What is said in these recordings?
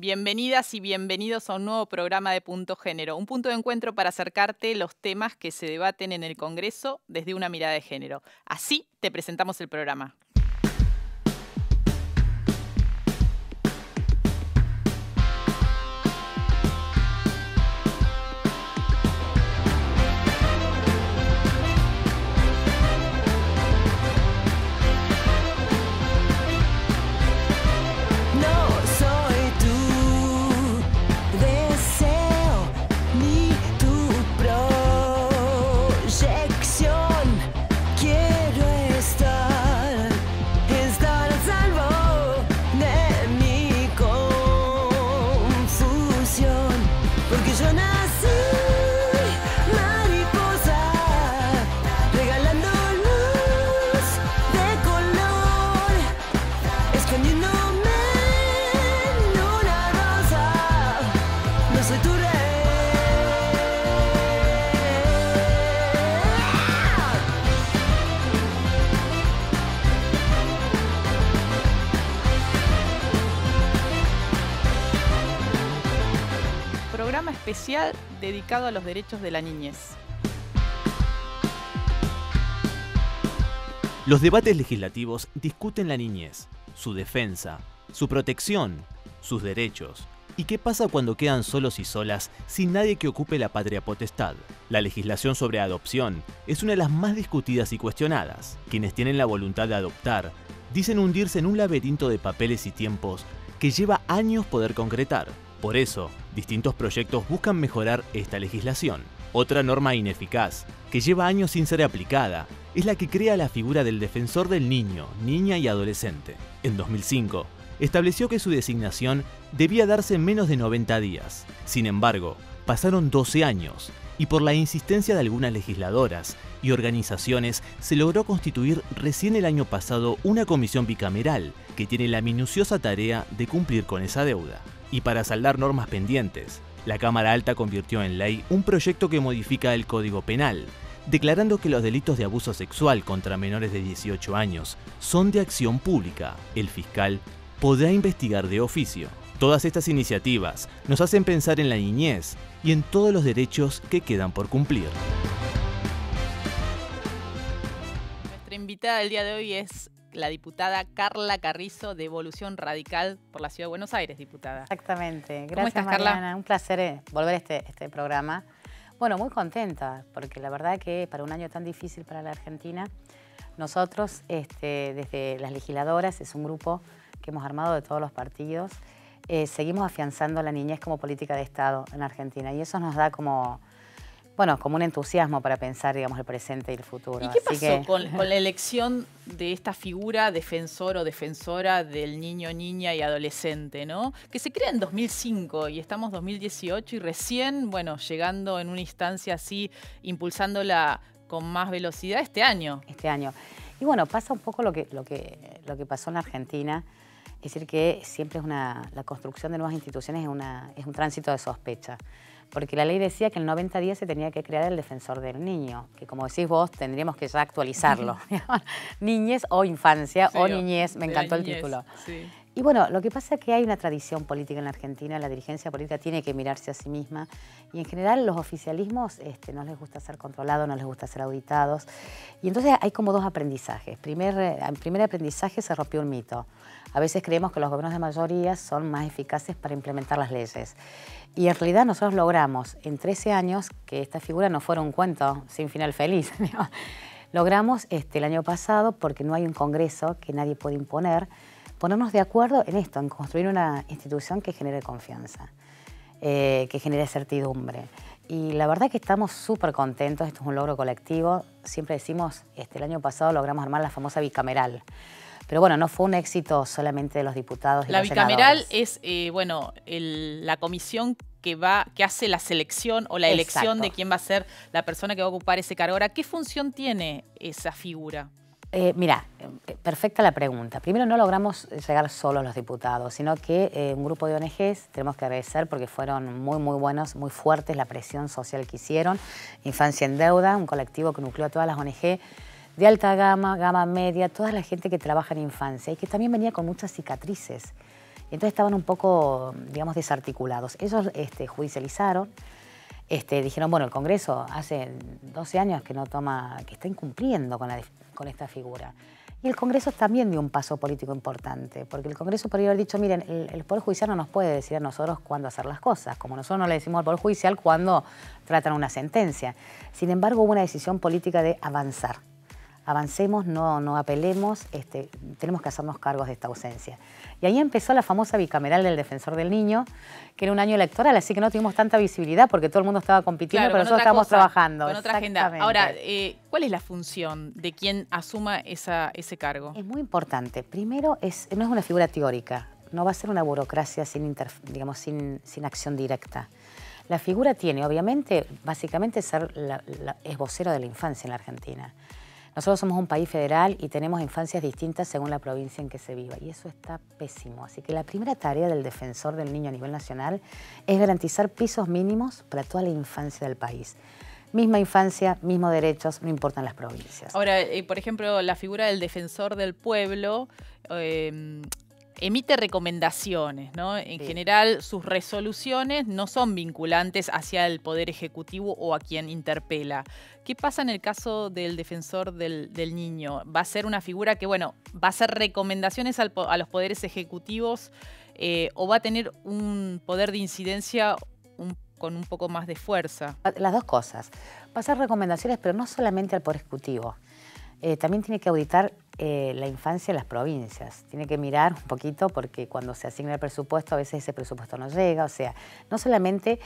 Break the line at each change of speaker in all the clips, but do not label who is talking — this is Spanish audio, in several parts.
Bienvenidas y bienvenidos a un nuevo programa de Punto Género, un punto de encuentro para acercarte los temas que se debaten en el Congreso desde una mirada de género. Así te presentamos el programa. Programa especial dedicado a los derechos de la niñez.
Los debates legislativos discuten la niñez, su defensa, su protección, sus derechos. ¿Y qué pasa cuando quedan solos y solas sin nadie que ocupe la patria potestad? La legislación sobre adopción es una de las más discutidas y cuestionadas. Quienes tienen la voluntad de adoptar dicen hundirse en un laberinto de papeles y tiempos que lleva años poder concretar. Por eso, distintos proyectos buscan mejorar esta legislación. Otra norma ineficaz, que lleva años sin ser aplicada, es la que crea la figura del defensor del niño, niña y adolescente. En 2005, estableció que su designación debía darse en menos de 90 días. Sin embargo, pasaron 12 años, y por la insistencia de algunas legisladoras y organizaciones, se logró constituir recién el año pasado una comisión bicameral que tiene la minuciosa tarea de cumplir con esa deuda. Y para saldar normas pendientes, la Cámara Alta convirtió en ley un proyecto que modifica el Código Penal, declarando que los delitos de abuso sexual contra menores de 18 años son de acción pública. El fiscal podrá investigar de oficio. Todas estas iniciativas nos hacen pensar en la niñez y en todos los derechos que quedan por cumplir.
Nuestra invitada del día de hoy es la diputada Carla Carrizo, de Evolución Radical por la Ciudad de Buenos Aires, diputada.
Exactamente. Gracias,
¿Cómo estás,
Mariana?
Carla?
Un placer volver a este programa. Bueno, muy contenta, porque la verdad que para un año tan difícil para la Argentina, nosotros, desde las legisladoras, es un grupo que hemos armado de todos los partidos, seguimos afianzando la niñez como política de Estado en Argentina, y eso nos da como un entusiasmo para pensar, digamos, el presente y el futuro.
¿Y qué pasó con la elección de esta figura defensor o defensora del niño, niña y adolescente, ¿no? Que se crea en 2005 y estamos en 2018 y recién, llegando en una instancia así, impulsándola con más velocidad este año.
Este año. Y bueno, pasa un poco lo que pasó en la Argentina, es decir, que siempre la construcción de nuevas instituciones es un tránsito de sospecha. Porque la ley decía que en 90 días se tenía que crear el defensor del niño, que como decís vos, tendríamos que ya actualizarlo. Niñez o infancia, o niñez, me encantó el título.
Sí.
Y bueno, lo que pasa es que hay una tradición política en la Argentina, la dirigencia política tiene que mirarse a sí misma, y en general los oficialismos no les gusta ser controlados, no les gusta ser auditados, y entonces hay como dos aprendizajes. El primer aprendizaje, se rompió un mito. A veces creemos que los gobiernos de mayoría son más eficaces para implementar las leyes. Y en realidad nosotros logramos en 13 años que esta figura no fuera un cuento sin final feliz. Logramos el año pasado, porque no hay un congreso que nadie puede imponer, ponernos de acuerdo en esto, en construir una institución que genere confianza, que genere certidumbre. Y la verdad que estamos súper contentos, esto es un logro colectivo. Siempre decimos, el año pasado logramos armar la famosa bicameral. Pero bueno, no fue un éxito solamente de los diputados y
la
los
bicameral
senadores.
Es, la comisión que hace la selección o la elección de quién va a ser la persona que va a ocupar ese cargo. Ahora, ¿qué función tiene esa figura?
Mira, perfecta la pregunta. Primero, no logramos llegar solos los diputados, sino que un grupo de ONGs, tenemos que agradecer porque fueron muy, muy buenos, muy fuertes la presión social que hicieron. Infancia en Deuda, un colectivo que nucleó a todas las ONG de alta gama, gama media, toda la gente que trabaja en infancia y que también venía con muchas cicatrices. Entonces estaban un poco, digamos, desarticulados. Ellos judicializaron, dijeron, bueno, el Congreso hace 12 años que no toma, que está incumpliendo con esta figura. Y el Congreso también dio un paso político importante, porque el Congreso podría haber dicho, miren, el Poder Judicial no nos puede decir a nosotros cuándo hacer las cosas, como nosotros no le decimos al Poder Judicial cuándo tratan una sentencia. Sin embargo, hubo una decisión política de avanzar. Avancemos, no apelemos, tenemos que hacernos cargos de esta ausencia. Y ahí empezó la famosa bicameral del Defensor del Niño, que era un año electoral, así que no tuvimos tanta visibilidad porque todo el mundo estaba compitiendo,
claro,
pero nosotros estábamos trabajando.
Con otra agenda. Ahora, ¿cuál es la función de quien asuma ese cargo?
Es muy importante. Primero, no es una figura teórica, no va a ser una burocracia sin acción directa. La figura tiene, obviamente, básicamente es vocero de la infancia en la Argentina. Nosotros somos un país federal y tenemos infancias distintas según la provincia en que se viva, y eso está pésimo. Así que la primera tarea del Defensor del Niño a nivel nacional es garantizar pisos mínimos para toda la infancia del país. Misma infancia, mismos derechos, no importan las provincias.
Ahora, por ejemplo, la figura del Defensor del Pueblo emite recomendaciones, ¿no? En general, sus resoluciones no son vinculantes hacia el Poder Ejecutivo o a quien interpela. ¿Qué pasa en el caso del Defensor del Niño? ¿Va a ser una figura que, bueno, va a hacer recomendaciones a los poderes ejecutivos o va a tener un poder de incidencia con un poco más de fuerza?
Las dos cosas. Va a hacer recomendaciones, pero no solamente al Poder Ejecutivo. También tiene que auditar la infancia en las provincias. Tiene que mirar un poquito porque cuando se asigna el presupuesto a veces ese presupuesto no llega. O sea, no solamente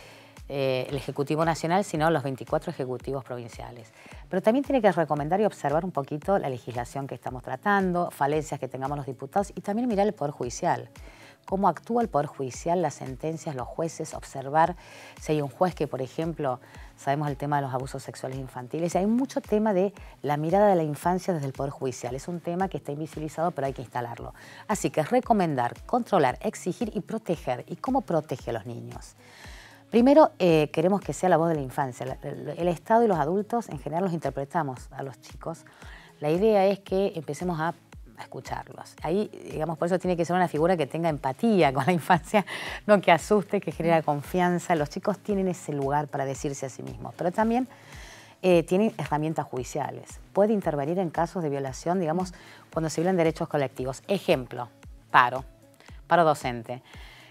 el Ejecutivo Nacional, sino los 24 ejecutivos provinciales. Pero también tiene que recomendar y observar un poquito la legislación que estamos tratando, falencias que tengamos los diputados y también mirar el Poder Judicial. Cómo actúa el Poder Judicial, las sentencias, los jueces, observar si hay un juez que, por ejemplo, sabemos el tema de los abusos sexuales infantiles, y hay mucho tema de la mirada de la infancia desde el Poder Judicial. Es un tema que está invisibilizado, pero hay que instalarlo. Así que es recomendar, controlar, exigir y proteger. ¿Y cómo protege a los niños? Primero, queremos que sea la voz de la infancia. El Estado y los adultos, en general, los interpretamos a los chicos. La idea es que empecemos a escucharlos. Ahí, digamos, por eso tiene que ser una figura que tenga empatía con la infancia, no que asuste, que genere confianza. Los chicos tienen ese lugar para decirse a sí mismos, pero también tienen herramientas judiciales. Puede intervenir en casos de violación, digamos, cuando se violan derechos colectivos. Ejemplo, paro docente.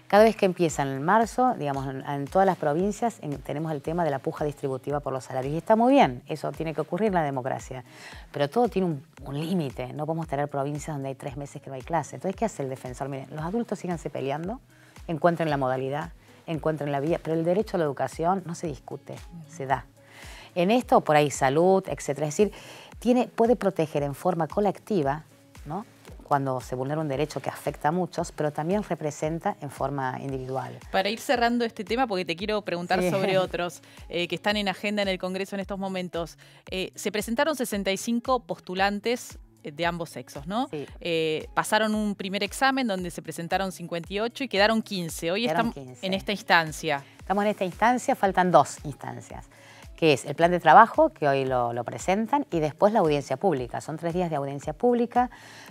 Cada vez que empieza en marzo, digamos, en todas las provincias tenemos el tema de la puja distributiva por los salarios. Y está muy bien, eso tiene que ocurrir en la democracia. Pero todo tiene un límite. No podemos tener provincias donde hay 3 meses que no hay clase. Entonces, ¿qué hace el defensor? Miren, los adultos síganse peleando, encuentren la modalidad, encuentren la vía, pero el derecho a la educación no se discute, se da. En esto, por ahí, salud, etcétera. Es decir, puede proteger en forma colectiva, ¿no?, cuando se vulnera un derecho que afecta a muchos, pero también representa en forma individual.
Para ir cerrando este tema, porque te quiero preguntar sobre otros que están en agenda en el Congreso en estos momentos. Se presentaron 65 postulantes de ambos sexos, ¿no? Sí. Pasaron un primer examen donde se presentaron 58 y quedaron 15. Hoy estamos en esta instancia.
Estamos en esta instancia, faltan 2 instancias, que es el plan de trabajo, que hoy lo presentan, y después la audiencia pública. Son 3 días de audiencia pública.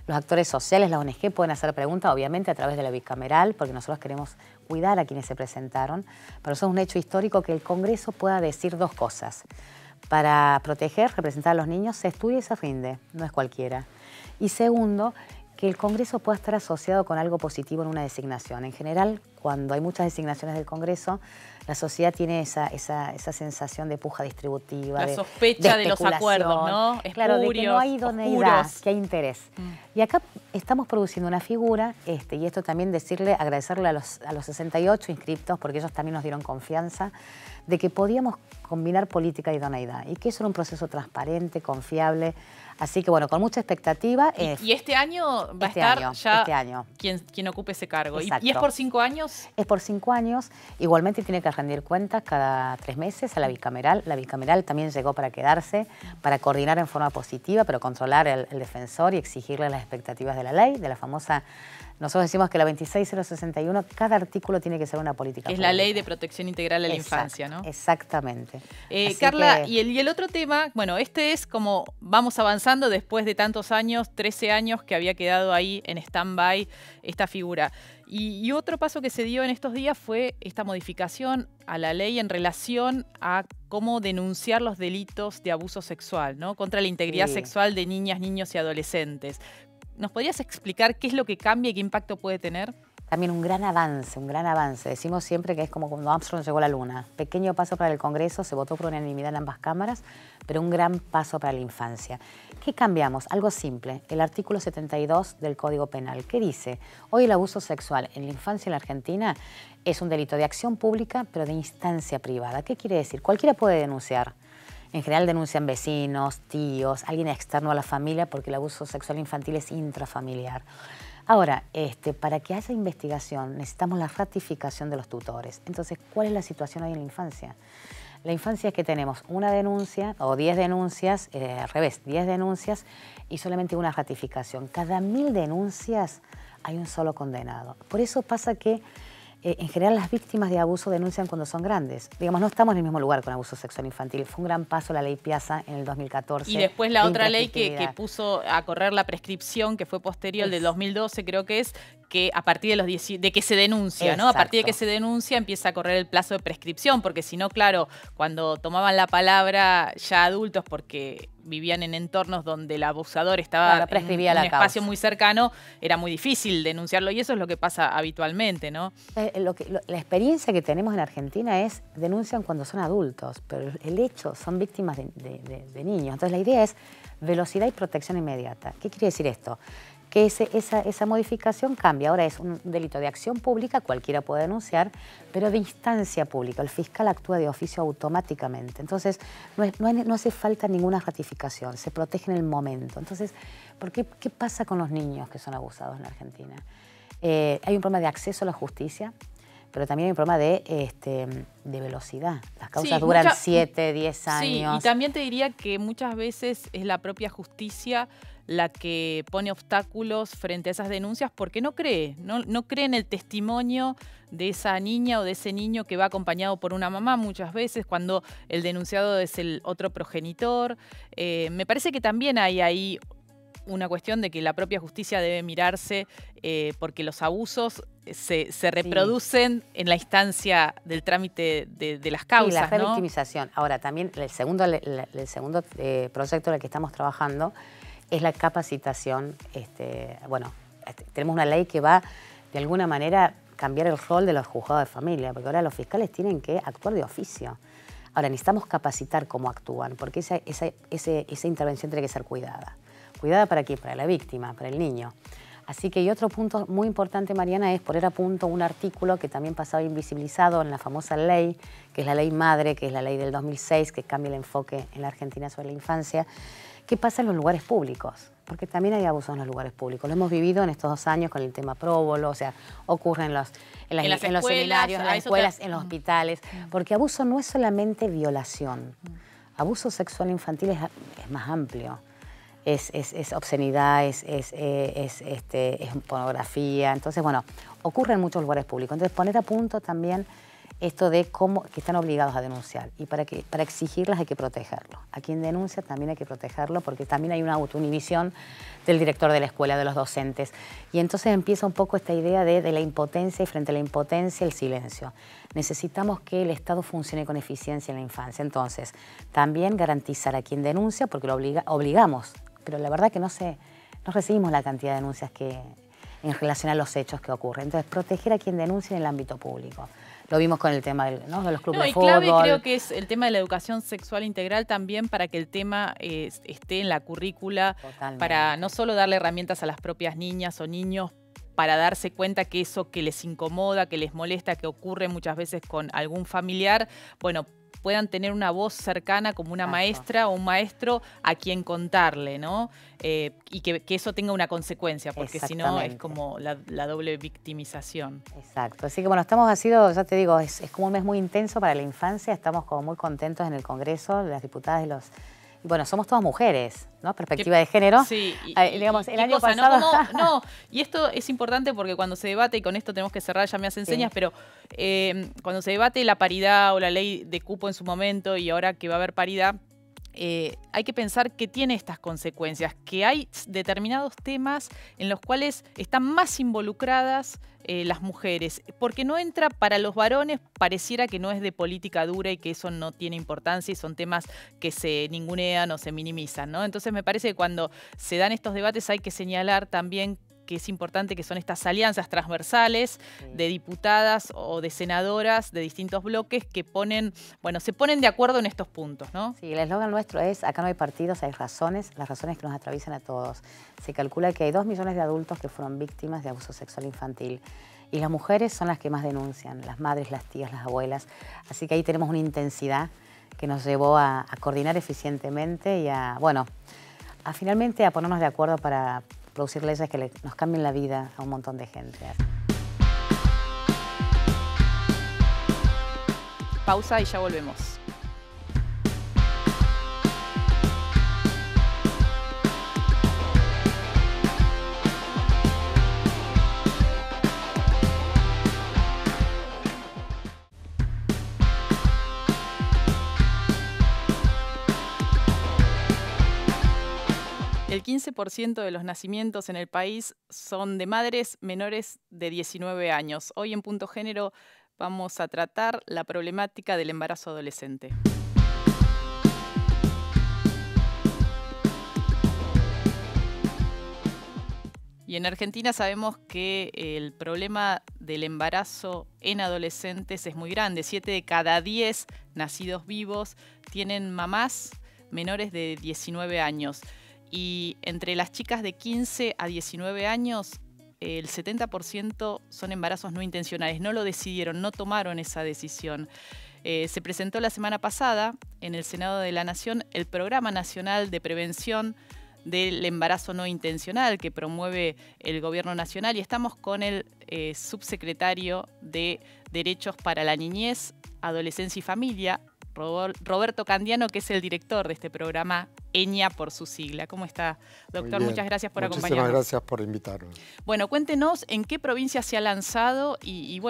Los actores sociales, las ONG, pueden hacer preguntas, obviamente, a través de la bicameral, porque nosotros queremos cuidar a quienes se presentaron. Pero eso es un hecho histórico, que el Congreso pueda decir 2 cosas. Para proteger, representar a los niños, se estudia y se rinde, no es cualquiera. Y segundo, que el Congreso pueda estar asociado con algo positivo en una designación. En general, cuando hay muchas designaciones del Congreso, la sociedad tiene esa sensación de puja distributiva,
la sospecha de los acuerdos, ¿no?
Claro, de que no hay idoneidad, que hay interés. Y acá estamos produciendo una figura, y esto también agradecerle a los 68 inscriptos, porque ellos también nos dieron confianza, de que podíamos combinar política y idoneidad, y que eso era un proceso transparente, confiable. Así que bueno, con mucha expectativa.
¿Y este año va a estar ya quien ocupe ese cargo? ¿Y es por 5 años?
Es por 5 años. Igualmente tiene que rendir cuentas cada 3 meses a la bicameral. La bicameral también llegó para quedarse, para coordinar en forma positiva, pero controlar el defensor y exigirle las expectativas de la ley, de la famosa... Nosotros decimos que la 26061, cada artículo tiene que ser una política pública.
Es la Ley de Protección Integral de la Infancia, ¿no?
Exactamente.
Carla, y el otro tema, bueno, este es como vamos avanzando después de tantos años, 13 años que había quedado ahí en stand-by esta figura. Y otro paso que se dio en estos días fue esta modificación a la ley en relación a cómo denunciar los delitos de abuso sexual, ¿no? Contra la integridad sexual de niñas, niños y adolescentes. ¿Nos podrías explicar qué es lo que cambia y qué impacto puede tener?
También un gran avance, un gran avance. Decimos siempre que es como cuando Armstrong llegó a la Luna. Pequeño paso para el Congreso, se votó por unanimidad en ambas cámaras, pero un gran paso para la infancia. ¿Qué cambiamos? Algo simple, el artículo 72 del Código Penal. ¿Qué dice? Hoy el abuso sexual en la infancia en la Argentina es un delito de acción pública, pero de instancia privada. ¿Qué quiere decir? Cualquiera puede denunciar. En general denuncian vecinos, tíos, alguien externo a la familia, porque el abuso sexual infantil es intrafamiliar. Ahora, para que haya investigación necesitamos la ratificación de los tutores. Entonces, ¿cuál es la situación hoy en la infancia? La infancia es que tenemos una denuncia o 10 denuncias, al revés, 10 denuncias y solamente una ratificación. Cada 1000 denuncias hay un solo condenado. Por eso pasa que en general las víctimas de abuso denuncian cuando son grandes. Digamos, no estamos en el mismo lugar con abuso sexual infantil. Fue un gran paso la ley Piazza en el 2014.
Y después la otra ley que puso a correr la prescripción, que fue posterior, del 2012 creo que es, que a partir de que se denuncia, ¿no? A partir de que se denuncia empieza a correr el plazo de prescripción, porque si no, claro, cuando tomaban la palabra ya adultos, porque vivían en entornos donde el abusador estaba en un espacio muy cercano, era muy difícil denunciarlo, y eso es lo que pasa habitualmente, ¿no?
La experiencia que tenemos en Argentina es denuncian cuando son adultos, pero el hecho son víctimas de niños. Entonces la idea es velocidad y protección inmediata. ¿Qué quiere decir esto? Que esa modificación cambia. Ahora es un delito de acción pública, cualquiera puede denunciar, pero de instancia pública. El fiscal actúa de oficio automáticamente. Entonces, no hace falta ninguna ratificación, se protege en el momento. Entonces, ¿qué pasa con los niños que son abusados en la Argentina? Hay un problema de acceso a la justicia, pero también hay un problema de velocidad. Las causas duran 7, 10 años.
Sí, y también te diría que muchas veces es la propia justicia la que pone obstáculos frente a esas denuncias porque no cree en el testimonio de esa niña o de ese niño que va acompañado por una mamá muchas veces cuando el denunciado es el otro progenitor. Me parece que también hay ahí una cuestión de que la propia justicia debe mirarse porque los abusos se reproducen en la instancia del trámite de las causas.
Sí, la revictimización. Ahora, también el segundo proyecto en el que estamos trabajando es la capacitación. Tenemos una ley que va, de alguna manera, cambiar el rol de los juzgados de familia, porque ahora los fiscales tienen que actuar de oficio. Ahora, necesitamos capacitar cómo actúan, porque esa intervención tiene que ser cuidada. ¿Cuidada para quién? Para la víctima, para el niño. Así que, y otro punto muy importante, Mariana, es poner a punto un artículo que también pasaba invisibilizado en la famosa ley, que es la ley madre, que es la ley del 2006, que cambia el enfoque en la Argentina sobre la infancia. ¿Qué pasa en los lugares públicos? Porque también hay abusos en los lugares públicos. Lo hemos vivido en estos 2 años con el tema próbolo, o sea, ocurre en los seminarios, en las escuelas, en los hospitales. Porque abuso no es solamente violación. Abuso sexual infantil es más amplio. Es obscenidad, es pornografía. Entonces, bueno, ocurre en muchos lugares públicos. Entonces, poner a punto también esto de cómo que están obligados a denunciar. Y para exigirlas hay que protegerlo. A quien denuncia también hay que protegerlo porque también hay una autoinhibición del director de la escuela, de los docentes. Y entonces empieza un poco esta idea de la impotencia y frente a la impotencia el silencio. Necesitamos que el Estado funcione con eficiencia en la infancia. Entonces, también garantizar a quien denuncia porque lo obligamos. Pero la verdad que no recibimos la cantidad de denuncias en relación a los hechos que ocurren. Entonces, proteger a quien denuncia en el ámbito público. Lo vimos con el tema de los clubes de fútbol.
Y clave creo que es el tema de la educación sexual integral también para que el tema esté en la currícula. Totalmente. Para no solo darle herramientas a las propias niñas o niños para darse cuenta que eso que les incomoda, que les molesta, que ocurre muchas veces con algún familiar, bueno, puedan tener una voz cercana como una maestra o un maestro a quien contarle, ¿no? Y que eso tenga una consecuencia, porque si no es como la doble victimización.
Exacto. Así que bueno, ya te digo, es como un mes muy intenso para la infancia, estamos como muy contentos en el Congreso, las diputadas y bueno, somos todas mujeres, ¿no? Perspectiva de género.
Sí.
Digamos, el año pasado...
Y esto es importante porque cuando se debate, y con esto tenemos que cerrar, ya me hacen señas, pero cuando se debate la paridad o la ley de cupo en su momento y ahora que va a haber paridad, hay que pensar que tiene estas consecuencias, que hay determinados temas en los cuales están más involucradas las mujeres, porque no entra para los varones, pareciera que no es de política dura y que eso no tiene importancia y son temas que se ningunean o se minimizan, ¿no? Entonces me parece que cuando se dan estos debates hay que señalar también que es importante que son estas alianzas transversales de diputadas o de senadoras de distintos bloques que se ponen de acuerdo en estos puntos, ¿no?
Sí, el eslogan nuestro es: acá no hay partidos, hay razones, las razones que nos atraviesan a todos. Se calcula que hay 2 millones de adultos que fueron víctimas de abuso sexual infantil. Y las mujeres son las que más denuncian, las madres, las tías, las abuelas. Así que ahí tenemos una intensidad que nos llevó a coordinar eficientemente y finalmente a ponernos de acuerdo para producir leyes que nos cambien la vida a un montón de gente.
Pausa y ya volvemos. El 15% de los nacimientos en el país son de madres menores de 19 años. Hoy en Punto Género vamos a tratar la problemática del embarazo adolescente. Y en Argentina sabemos que el problema del embarazo en adolescentes es muy grande. 7 de cada 10 nacidos vivos tienen mamás menores de 19 años. Y entre las chicas de 15 a 19 años, el 70% son embarazos no intencionales. No lo decidieron, no tomaron esa decisión. Se presentó la semana pasada en el Senado de la Nación el Programa Nacional de Prevención del Embarazo No Intencional que promueve el Gobierno Nacional y estamos con el subsecretario de Derechos para la Niñez, Adolescencia y Familia, Roberto Candiano, que es el director de este programa, ENIA por su sigla. ¿Cómo está, doctor? Muchas gracias por acompañarnos.
Muchísimas gracias por invitarnos.
Bueno, cuéntenos en qué provincia se ha lanzado y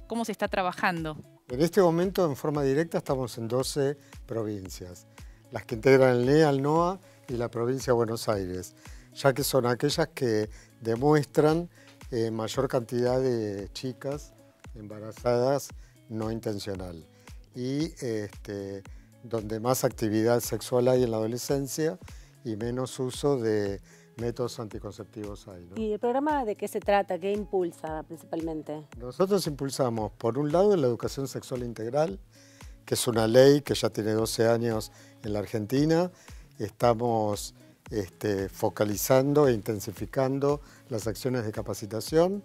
cómo se está trabajando.
En este momento, en forma directa, estamos en 12 provincias, las que integran el NEA, el NOA y la provincia de Buenos Aires, ya que son aquellas que demuestran mayor cantidad de chicas embarazadas no intencional y donde más actividad sexual hay en la adolescencia y menos uso de métodos anticonceptivos hay, ¿no?
¿Y el programa de qué se trata? ¿Qué impulsa principalmente?
Nosotros impulsamos, por un lado, la educación sexual integral, que es una ley que ya tiene 12 años en la Argentina. Estamos focalizando e intensificando las acciones de capacitación.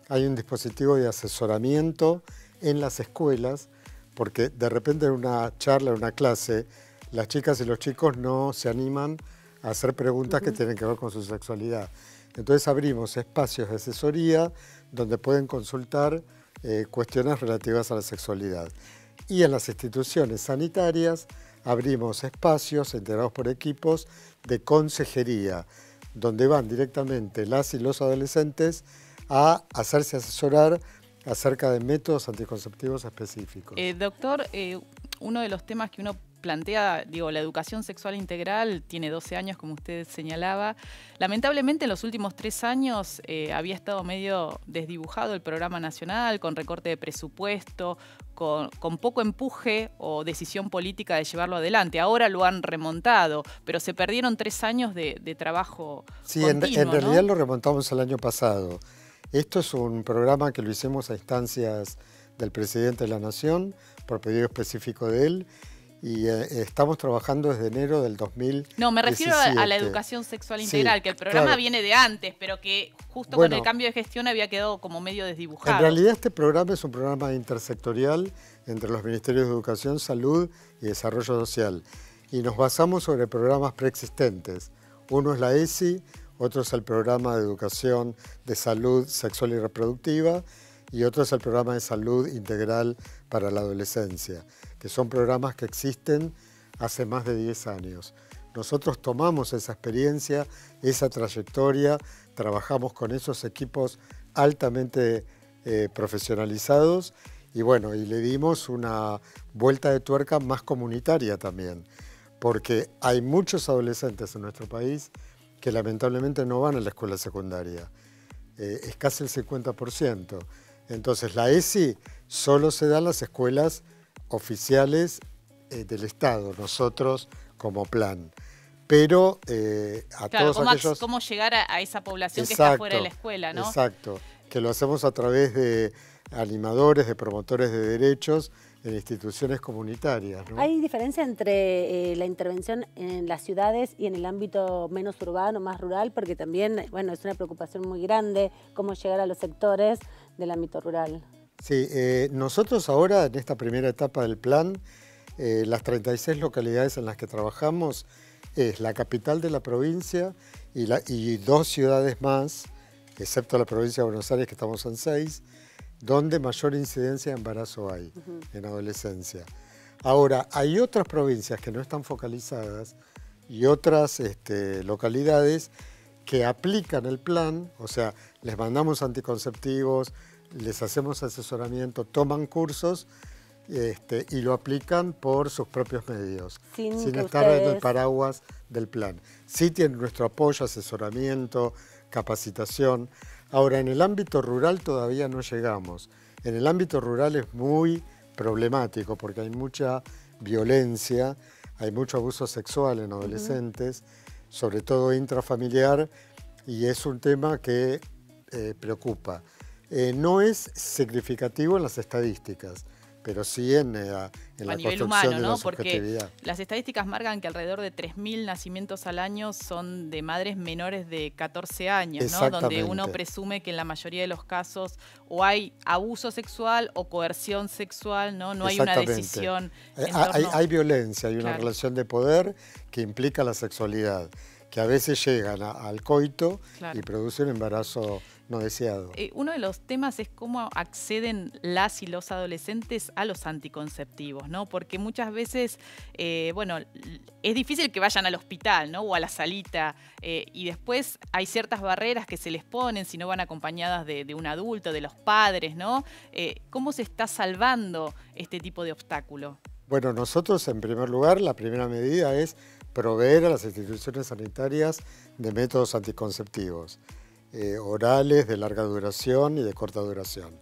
Hay un dispositivo de asesoramiento en las escuelas, porque de repente en una charla, en una clase, las chicas y los chicos no se animan a hacer preguntas que tienen que ver con su sexualidad. Entonces abrimos espacios de asesoría donde pueden consultar cuestiones relativas a la sexualidad. Y en las instituciones sanitarias abrimos espacios integrados por equipos de consejería, donde van directamente las y los adolescentes a hacerse asesorar acerca de métodos anticonceptivos específicos.
Doctor, uno de los temas que uno plantea, la educación sexual integral tiene 12 años, como usted señalaba. Lamentablemente en los últimos 3 años había estado medio desdibujado el programa nacional, con recorte de presupuesto, con poco empuje o decisión política de llevarlo adelante. Ahora lo han remontado, pero se perdieron 3 años de trabajo continuo,
en realidad,
¿no?
Lo remontamos el año pasado. Esto es un programa que lo hicimos a instancias del presidente de la Nación, por pedido específico de él, y estamos trabajando desde enero del 2017.
No, me refiero a la educación sexual integral, que el programa viene de antes, pero que justo con el cambio de gestión había quedado como medio desdibujado.
En realidad este programa es un programa intersectorial entre los Ministerios de Educación, Salud y Desarrollo Social, y nos basamos sobre programas preexistentes. Uno es la ESI, otro es el programa de educación de salud sexual y reproductiva, y otro es el programa de salud integral para la adolescencia, que son programas que existen hace más de 10 años. Nosotros tomamos esa experiencia, esa trayectoria, trabajamos con esos equipos altamente profesionalizados y le dimos una vuelta de tuerca más comunitaria también, porque hay muchos adolescentes en nuestro país que lamentablemente no van a la escuela secundaria. Es casi el 50%. Entonces la ESI solo se da en las escuelas oficiales del Estado, nosotros como plan. Pero a
claro,
todos aquellos...
¿cómo llegar a esa población
Exacto,
que está fuera de la escuela, ¿no?
Exacto, que lo hacemos a través de animadores, de promotores de derechos en instituciones comunitarias, ¿no?
¿Hay diferencia entre la intervención en las ciudades y en el ámbito menos urbano, más rural? Porque también, bueno, es una preocupación muy grande cómo llegar a los sectores del ámbito rural.
Sí, nosotros ahora en esta primera etapa del plan, las 36 localidades en las que trabajamos es la capital de la provincia y 2 ciudades más, excepto la provincia de Buenos Aires, que estamos en 6, donde mayor incidencia de embarazo hay en adolescencia. Ahora, hay otras provincias que no están focalizadas y otras localidades que aplican el plan, o sea, les mandamos anticonceptivos, les hacemos asesoramiento, toman cursos y lo aplican por sus propios medios, sin estar en el paraguas del plan. Sí tienen nuestro apoyo, asesoramiento, capacitación. Ahora, en el ámbito rural todavía no llegamos. En el ámbito rural es muy problemático porque hay mucha violencia, hay mucho abuso sexual en adolescentes, sobre todo intrafamiliar, y es un tema que preocupa. No es significativo en las estadísticas, pero sí en la
nivel
construcción
humano,
de
¿no?
la
Porque
subjetividad.
las estadísticas marcan que alrededor de 3.000 nacimientos al año son de madres menores de 14 años, ¿no? Donde uno presume que en la mayoría de los casos o hay abuso sexual o coerción sexual, ¿no? No hay una decisión.
Hay violencia, hay una
Claro.
relación de poder que implica la sexualidad, que a veces llegan al coito
Claro.
y produce un embarazo no deseado.
Uno de los temas es cómo acceden las y los adolescentes a los anticonceptivos, ¿no? Porque muchas veces, bueno, es difícil que vayan al hospital, ¿no? O a la salita, y después hay ciertas barreras que se les ponen si no van acompañadas de un adulto, de los padres, ¿no? ¿Cómo se está salvando este tipo de obstáculo?
Bueno, nosotros en primer lugar, la primera medida es proveer a las instituciones sanitarias de métodos anticonceptivos. Orales, de larga duración y de corta duración.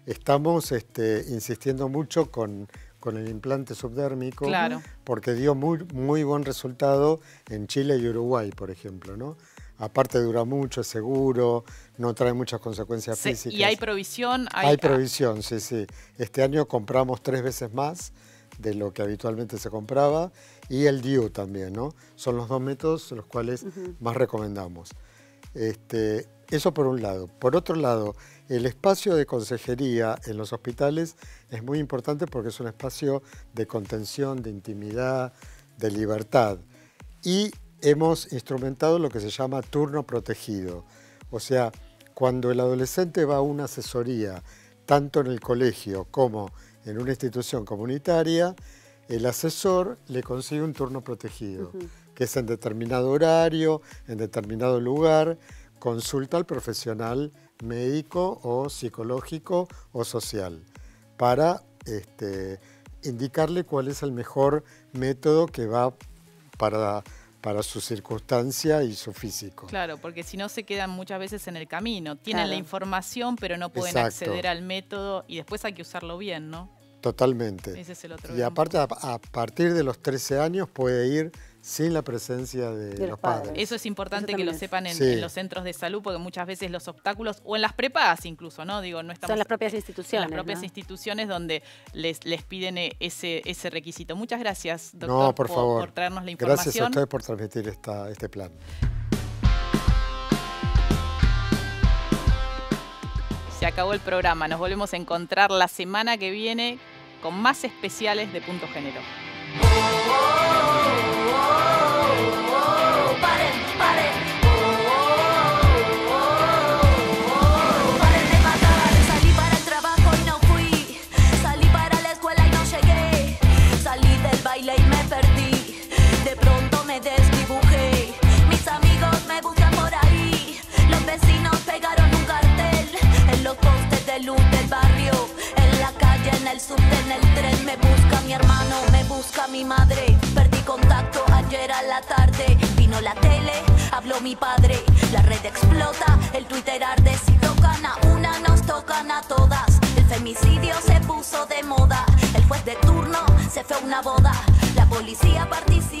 Estamos insistiendo mucho con el implante subdérmico,
Claro.
porque dio muy buen resultado en Chile y Uruguay, por ejemplo, ¿no? Aparte dura mucho, es seguro, no trae muchas consecuencias físicas.
¿Y hay provisión?
Hay provisión, sí, sí. Este año compramos 3 veces más de lo que habitualmente se compraba, y el DIU también, ¿no? Son los 2 métodos los cuales más recomendamos. Eso por un lado. Por otro lado, el espacio de consejería en los hospitales es muy importante porque es un espacio de contención, de intimidad, de libertad. Y hemos instrumentado lo que se llama turno protegido. O sea, cuando el adolescente va a una asesoría, tanto en el colegio como en una institución comunitaria, el asesor le consigue un turno protegido, que es en determinado horario, en determinado lugar, consulta al profesional médico o psicológico o social para indicarle cuál es el mejor método que va para su circunstancia y su físico.
Claro, porque si no se quedan muchas veces en el camino. Tienen la información, pero no pueden
Exacto.
acceder al método y después hay que usarlo bien, ¿no?
Totalmente.
Ese es el otro.
Y aparte, a partir de los 13 años puede ir sin la presencia de los padres.
Eso es importante
Eso
que lo
también
sepan
Sí.
en los centros de salud, porque muchas veces los obstáculos, o en las prepagas incluso, ¿no? Digo, no estamos
Son las propias
en
instituciones.
las propias
¿no?
instituciones donde les piden ese requisito. Muchas gracias, doctor,
No, por favor.
por traernos la información.
Gracias a ustedes por transmitir este plan.
Se acabó el programa. Nos volvemos a encontrar la semana que viene con más especiales de Punto Género.
Paren de matar. Salí para el trabajo y no fui. Salí para la escuela y no llegué. Salí del baile y me perdí. De pronto me desdibujé. Mis amigos me buscan por ahí. Los vecinos pegaron un cartel en los postes de luz del barrio. En la calle, en el subte, en el tren. Me busca mi hermano, me busca mi madre. Perdí contacto ayer a la tarde. Vino la tele, habló mi padre. La red explota, el Twitter arde. Si tocan a una, nos tocan a todas. El femicidio se puso de moda. El juez de turno se fue a una boda. La policía participa.